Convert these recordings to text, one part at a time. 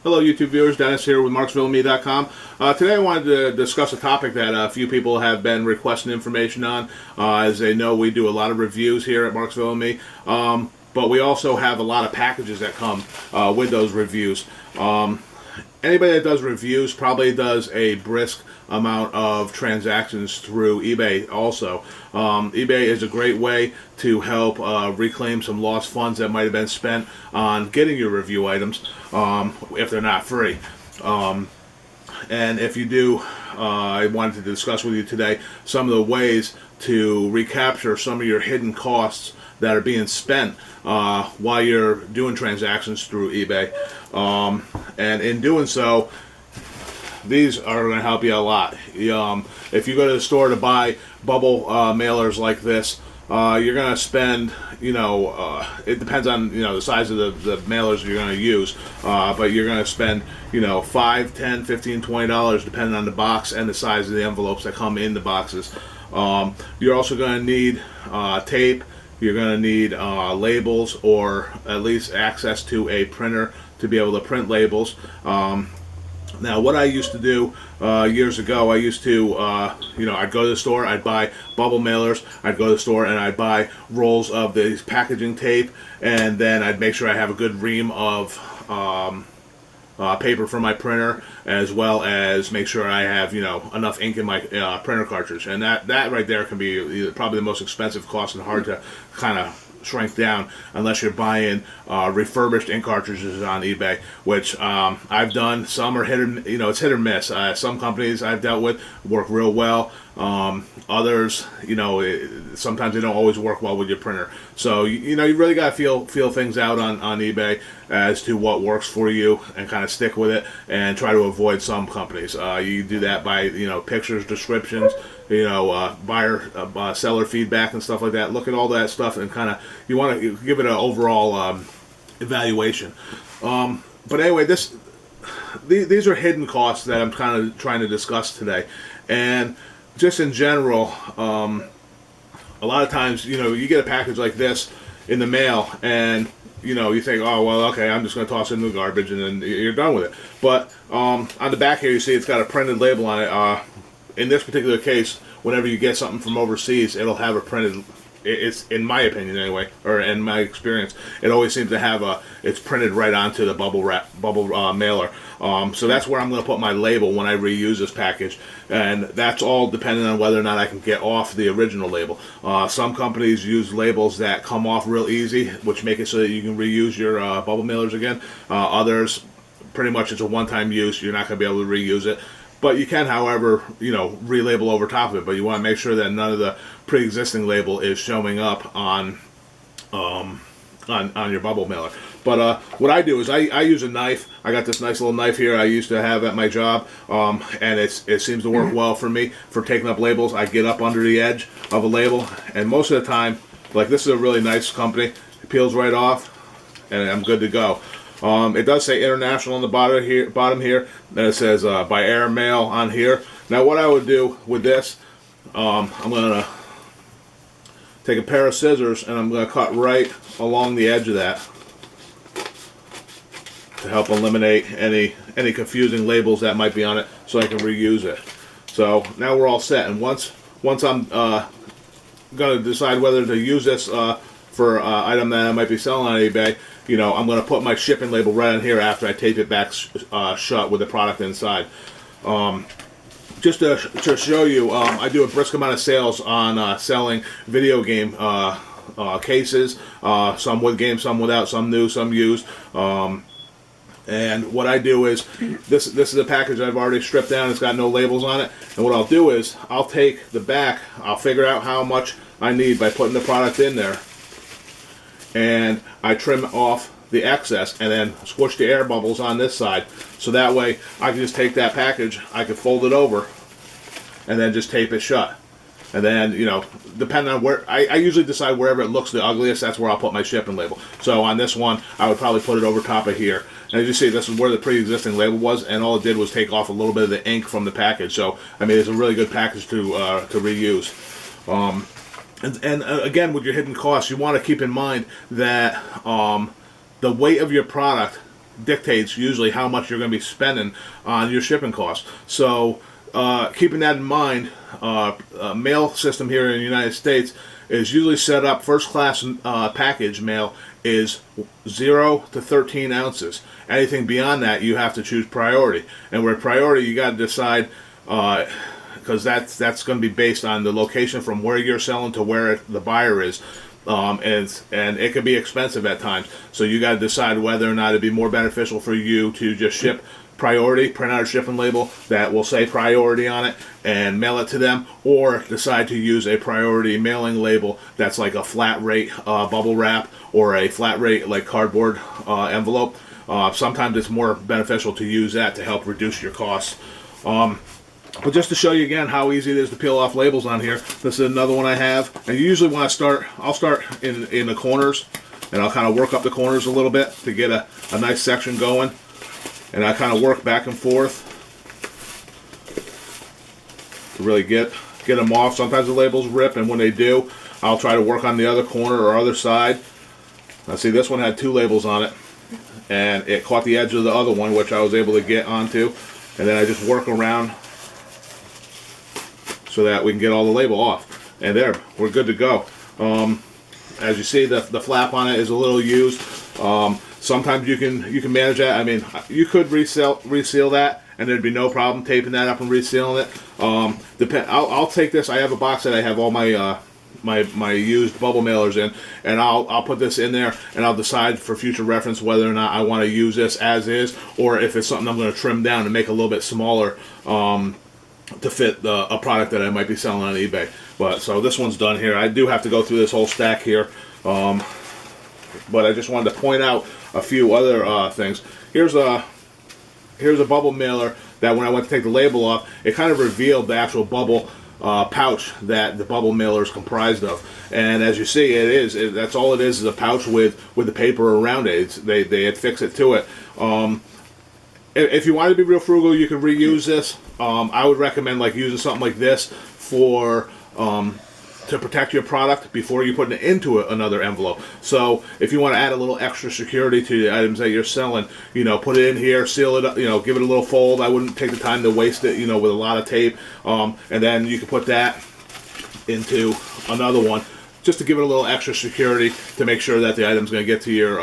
Hello YouTube viewers, Dennis here with marksvilleme.com. Today I wanted to discuss a topic that a few people have been requesting information on. As they know, we do a lot of reviews here at Marksville but we also have a lot of packages that come with those reviews. Anybody that does reviews probably does a brisk amount of transactions through eBay also. eBay is a great way to help reclaim some lost funds that might have been spent on getting your review items if they're not free. And if you do, I wanted to discuss with you today some of the ways to recapture some of your hidden costs that are being spent while you're doing transactions through eBay. And in doing so, these are going to help you a lot. If you go to the store to buy bubble mailers like this, you're going to spend, it depends on, the size of the mailers you're going to use, but you're going to spend, $5, $10, $15, $20 depending on the box and the size of the envelopes that come in the boxes. You're also going to need tape. You're going to need labels, or at least access to a printer to be able to print labels. Now, what I used to do years ago, I used to, I'd go to the store, I'd buy bubble mailers, I'd go to the store and I'd buy rolls of these packaging tape, and then I'd make sure I have a good ream of paper for my printer, as well as make sure I have, enough ink in my printer cartridge. And that right there can be probably the most expensive cost and hard to kind of shrink down unless you're buying refurbished ink cartridges on eBay, which I've done. Some are it's hit or miss. Some companies I've dealt with work real well. Others, sometimes they don't always work well with your printer. So you really got to feel things out on eBay as to what works for you and kind of stick with it and try to avoid some companies. You do that by pictures, descriptions, buyer seller feedback and stuff like that. Look at all that stuff and kind of you want to give it an overall evaluation. But anyway, these are hidden costs that I'm kind of trying to discuss today. And just in general, a lot of times, you get a package like this in the mail, and you think, oh well, okay, I'm just going to toss it in the garbage, and then you're done with it. But on the back here, you see it's got a printed label on it. In this particular case, whenever you get something from overseas, it'll have a printed. It's, in my opinion anyway, or in my experience, it always seems to have it's printed right onto the bubble mailer. So that's where I'm going to put my label when I reuse this package, and that's all depending on whether or not I can get off the original label. Some companies use labels that come off real easy, which make it so that you can reuse your bubble mailers again. Others, pretty much it's a one-time use. You're not going to be able to reuse it. But you can, however, relabel over top of it. But you want to make sure that none of the pre-existing label is showing up on your bubble mailer. But what I do is I use a knife. I got this nice little knife here I used to have at my job, and it seems to work well for me for taking up labels. I get up under the edge of a label, and most of the time, like this is a really nice company, it peels right off, and I'm good to go. It does say international on the bottom here. Then it says by air mail on here. Now what I would do with this, I'm going to take a pair of scissors and I'm going to cut right along the edge of that to help eliminate any confusing labels that might be on it, so I can reuse it. So now we're all set. And once I'm going to decide whether to use this for an item that I might be selling on eBay, I'm going to put my shipping label right on here after I tape it back shut with the product inside. Just to show you, I do a brisk amount of sales on selling video game cases, some with games, some without, some new, some used. And what I do is, this is a package I've already stripped down. It's got no labels on it. And what I'll do is, I'll take the back, I'll figure out how much I need by putting the product in there, and I trim off the excess and then squish the air bubbles on this side, so that way I can just take that package, I can fold it over and then just tape it shut. And then, depending on where, I usually decide wherever it looks the ugliest, that's where I'll put my shipping label. So on this one, I would probably put it over top of here. And as you see, this is where the pre-existing label was, and all it did was take off a little bit of the ink from the package. So, I mean, it's a really good package to reuse. And again, with your hidden costs, you want to keep in mind that the weight of your product dictates usually how much you're going to be spending on your shipping costs. So keeping that in mind, mail system here in the United States is usually set up, first class package mail is 0 to 13 ounces. Anything beyond that, you have to choose priority. And with priority, you got to decide, because that's going to be based on the location from where you're selling to where the buyer is. And it can be expensive at times. So you got to decide whether or not it'd be more beneficial for you to just ship priority, print out a shipping label that will say priority on it and mail it to them, or decide to use a priority mailing label that's like a flat rate bubble wrap or a flat rate like cardboard envelope. Sometimes it's more beneficial to use that to help reduce your costs. But just to show you again how easy it is to peel off labels on here, this is another one I have. And you usually want to start, I'll start in the corners, and I'll kind of work up the corners a little bit to get a nice section going. And I kind of work back and forth to really get them off. Sometimes the labels rip, and when they do, I'll try to work on the other corner or other side. Now see, this one had 2 labels on it, and it caught the edge of the other one, which I was able to get onto. And then I just work around so that we can get all the label off. And there, we're good to go. As you see, the flap on it is a little used. Sometimes you can manage that. I mean, you could reseal that, and there'd be no problem taping that up and resealing it. I'll take this. I have a box that I have all my my used bubble mailers in, and I'll put this in there, and I'll decide for future reference whether or not I want to use this as is, or if it's something I'm going to trim down and make a little bit smaller to fit a product that I might be selling on eBay. But so this one's done here. I do have to go through this whole stack here, but I just wanted to point out a few other things. Here's a bubble mailer that when I went to take the label off, it kind of revealed the actual bubble pouch that the bubble mailer is comprised of. And as you see, that's all it is a pouch with the paper around it. They affix it to it. If you want to be real frugal, you can reuse this. I would recommend using something like this for to protect your product before you put it into another envelope. So if you want to add a little extra security to the items that you're selling, put it in here, seal it up, give it a little fold. I wouldn't take the time to waste it, with a lot of tape. And then you can put that into another one just to give it a little extra security to make sure that the item's going to get to your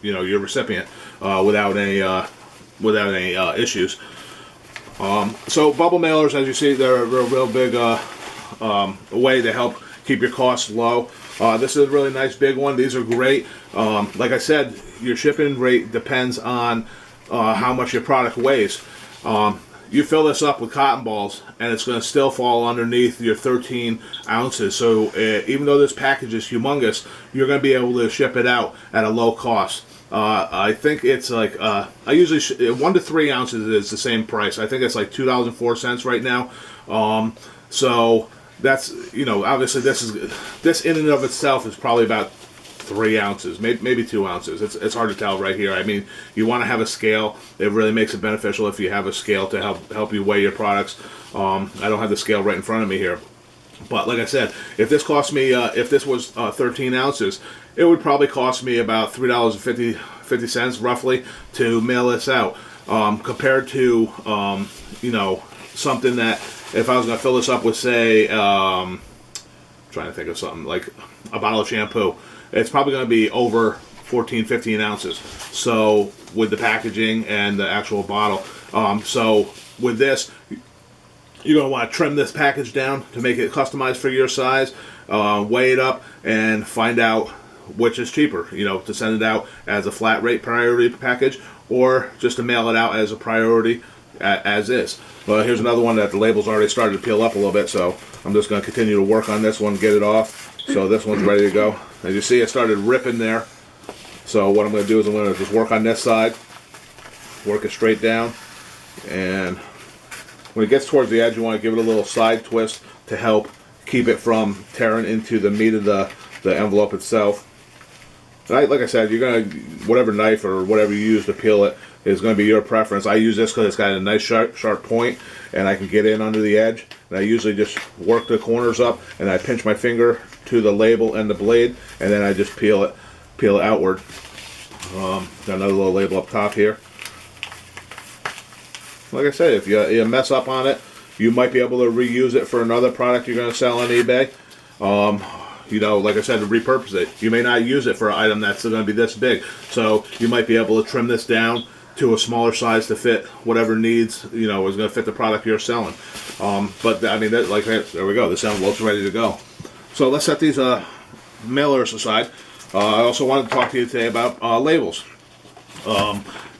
your recipient without any issues. So bubble mailers, as you see, they're a real big way to help keep your costs low. This is a really nice big one. These are great. Like I said, your shipping rate depends on how much your product weighs. You fill this up with cotton balls, and it's going to still fall underneath your 13 ounces. So even though this package is humongous, you're going to be able to ship it out at a low cost. I think it's like I usually 1 to 3 ounces is the same price. I think it's like $2.04 right now. So that's obviously this in and of itself is probably about 3 ounces, maybe 2 ounces. It's hard to tell right here. I mean, you want to have a scale. It really makes it beneficial if you have a scale to help you weigh your products. I don't have the scale right in front of me here. But like I said, if this cost me, if this was 13 ounces, it would probably cost me about $3.50 roughly to mail this out. Compared to, something that if I was going to fill this up with, say, trying to think of something like a bottle of shampoo, it's probably going to be over 14, 15 ounces. So with the packaging and the actual bottle. So with this, you're going to want to trim this package down to make it customized for your size, weigh it up, and find out which is cheaper, to send it out as a flat rate priority package or just to mail it out as a priority as is. Well, here's another one that the label's already started to peel up a little bit, so I'm just going to continue to work on this one, get it off. So this one's ready to go. As you see, it started ripping there. So what I'm going to do is I'm going to just work on this side, work it straight down, and when it gets towards the edge, you want to give it a little side twist to help keep it from tearing into the meat of the envelope itself. And like I said, you're going to, whatever knife or whatever you use to peel it is going to be your preference. I use this because it's got a nice sharp point, and I can get in under the edge. And I usually just work the corners up, and I pinch my finger to the label and the blade, and then I just peel it outward. Got another little label up top here. Like I said, if you mess up on it, you might be able to reuse it for another product you're going to sell on eBay. You know, like I said, to repurpose it. You may not use it for an item that's going to be this big. So you might be able to trim this down to a smaller size to fit whatever needs, you know, is going to fit the product you're selling. But I mean, like there we go. This envelope's ready to go. So let's set these mailers aside. I also wanted to talk to you today about labels.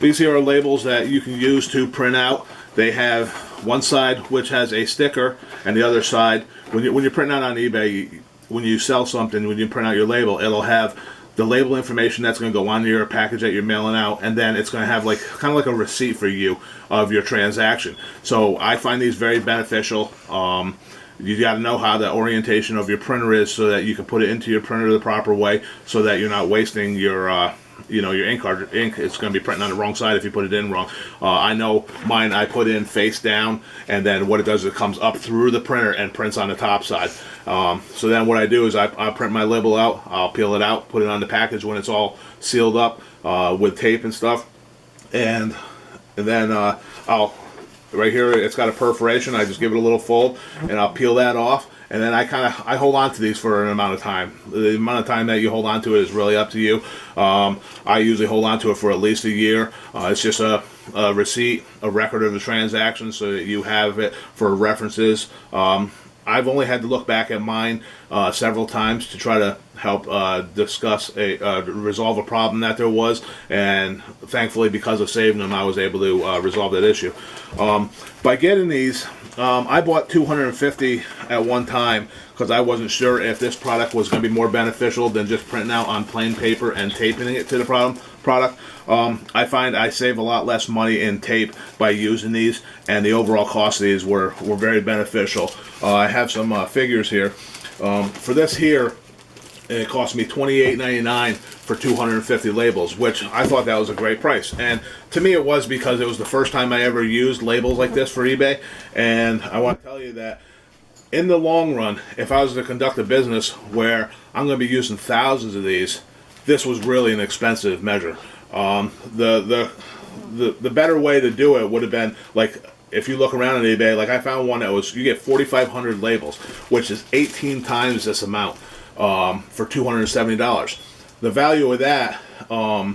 These here are labels that you can use to print out. They have one side which has a sticker, and the other side, when you're printing out on eBay, when you sell something, when you print out your label, it'll have the label information that's going to go on your package that you're mailing out, and then it's going to have like kind of like a receipt for you of your transaction. So I find these very beneficial. You got to know how the orientation of your printer is so that you can put it into your printer the proper way, so that you're not wasting your your ink card. Ink is going to be printing on the wrong side if you put it in wrong. I know mine, I put in face down, and then what it does is it comes up through the printer and prints on the top side. So then what I do is I print my label out, I'll peel it out, put it on the package when it's all sealed up with tape and stuff, and then I'll, right here it's got a perforation, I just give it a little fold and I'll peel that off. And then I hold on to these for an amount of time. The amount of time that you hold on to it is really up to you. I usually hold on to it for at least a year. It's just a receipt, a record of the transaction, so that you have it for references. I've only had to look back at mine several times to try to help resolve a problem that there was, and thankfully, because of saving them, I was able to resolve that issue. By getting these, I bought 250 at one time because I wasn't sure if this product was going to be more beneficial than just printing out on plain paper and taping it to the product. I find I save a lot less money in tape by using these, and the overall cost of these were very beneficial. I have some figures here. For this here, it cost me $28.99 for 250 labels, which I thought that was a great price. And to me it was, because it was the first time I ever used labels like this for eBay. And I want to tell you that in the long run, if I was to conduct a business where I'm going to be using thousands of these, this was really an expensive measure. The better way to do it would have been, like, if you look around on eBay, like I found one that was, you get 4,500 labels, which is 18 times this amount, for $270. The value of that, I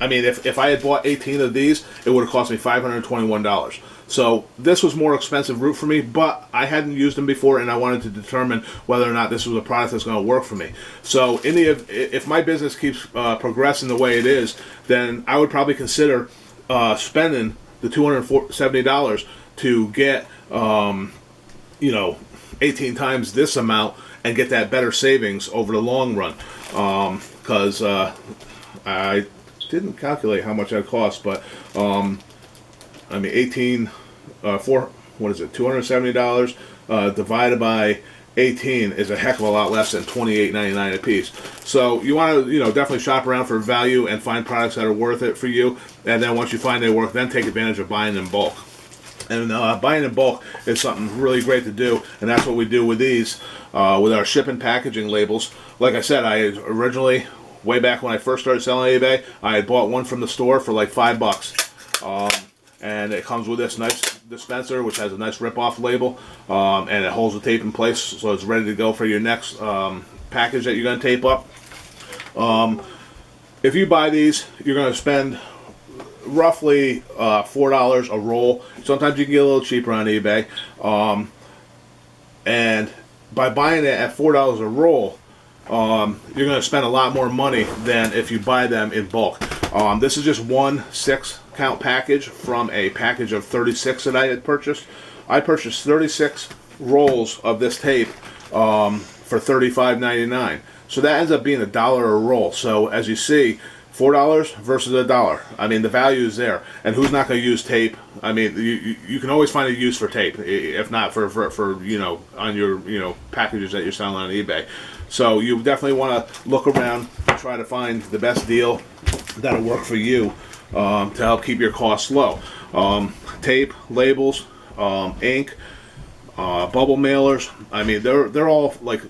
mean, if I had bought 18 of these, it would have cost me $521. So this was more expensive route for me, but I hadn't used them before, and I wanted to determine whether or not this was a product that's going to work for me. So if my business keeps progressing the way it is, then I would probably consider spending the $270 to get 18 times this amount and get that better savings over the long run. Because I didn't calculate how much that cost, but I mean, $270 divided by 18 is a heck of a lot less than $28.99 a piece. So you want to, definitely shop around for value and find products that are worth it for you. And then once you find they work, then take advantage of buying in bulk. And buying in bulk is something really great to do, and that's what we do with these, with our shipping packaging labels. Like I said, I originally, way back when I first started selling on eBay, I had bought one from the store for like $5. And it comes with this nice dispenser, which has a nice rip-off label, and it holds the tape in place, so it's ready to go for your next package that you're going to tape up. If you buy these, you're going to spend roughly $4 a roll. Sometimes you can get a little cheaper on eBay. And by buying it at $4 a roll, you're going to spend a lot more money than if you buy them in bulk. This is just one 6-count package from a package of 36 that I had purchased. I purchased 36 rolls of this tape for $35.99. So that ends up being $1 a roll. So as you see, $4 versus $1. I mean, the value is there. And who's not going to use tape? I mean, you can always find a use for tape, if not for on your packages that you're selling on eBay. So you definitely want to look around and try to find the best deal that'll work for you to help keep your costs low. Tape, labels, ink, bubble mailers. I mean, they're all like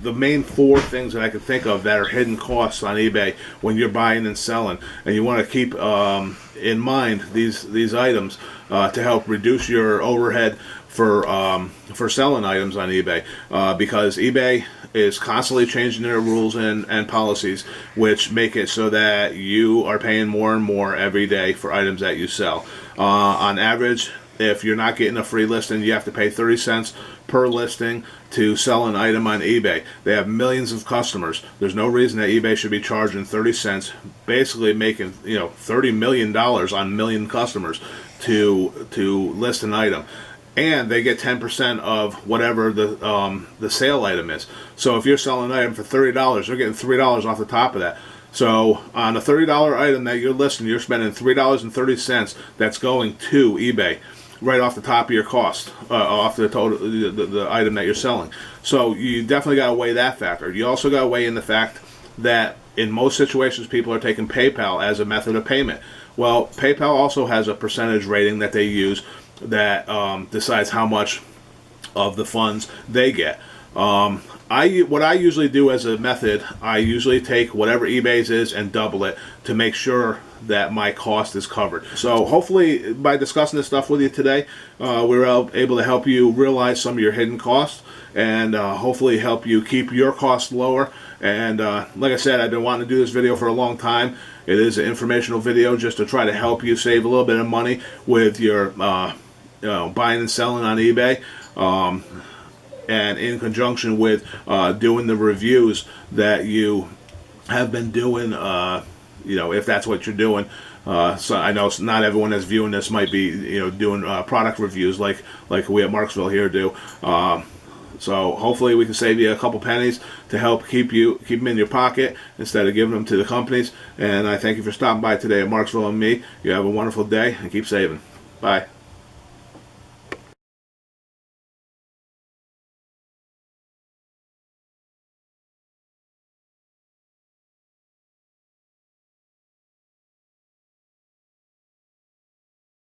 the main four things that I can think of that are hidden costs on eBay when you're buying and selling, and you want to keep in mind these items to help reduce your overhead for selling items on eBay, because eBay is constantly changing their rules and policies, which make it so that you are paying more and more every day for items that you sell. On average, if you're not getting a free listing, you have to pay 30 cents per listing to sell an item on eBay. They have millions of customers. There's no reason that eBay should be charging 30 cents, basically making $30 million on a million customers to list an item. And they get 10% of whatever the sale item is. So if you're selling an item for $30, they're getting $3 off the top of that. So on a $30 item that you're listing, you're spending $3.30 that's going to eBay right off the top of your cost, off the total the item that you're selling. So you definitely got to weigh that factor. You also got to weigh in the fact that in most situations people are taking PayPal as a method of payment. Well, PayPal also has a percentage rating that they use that decides how much of the funds they get. What I usually do as a method, I usually take whatever eBay's is and double it to make sure that my cost is covered. So hopefully by discussing this stuff with you today, we're able to help you realize some of your hidden costs, and hopefully help you keep your costs lower. And like I said, I've been wanting to do this video for a long time. It is an informational video just to try to help you save a little bit of money with your buying and selling on eBay. And in conjunction with doing the reviews that you have been doing, if that's what you're doing. So I know not everyone that's viewing this might be, doing product reviews like we at Marksville here do. So hopefully we can save you a couple pennies to help keep them in your pocket instead of giving them to the companies. And I thank you for stopping by today at Marksville and me. You have a wonderful day and keep saving. Bye.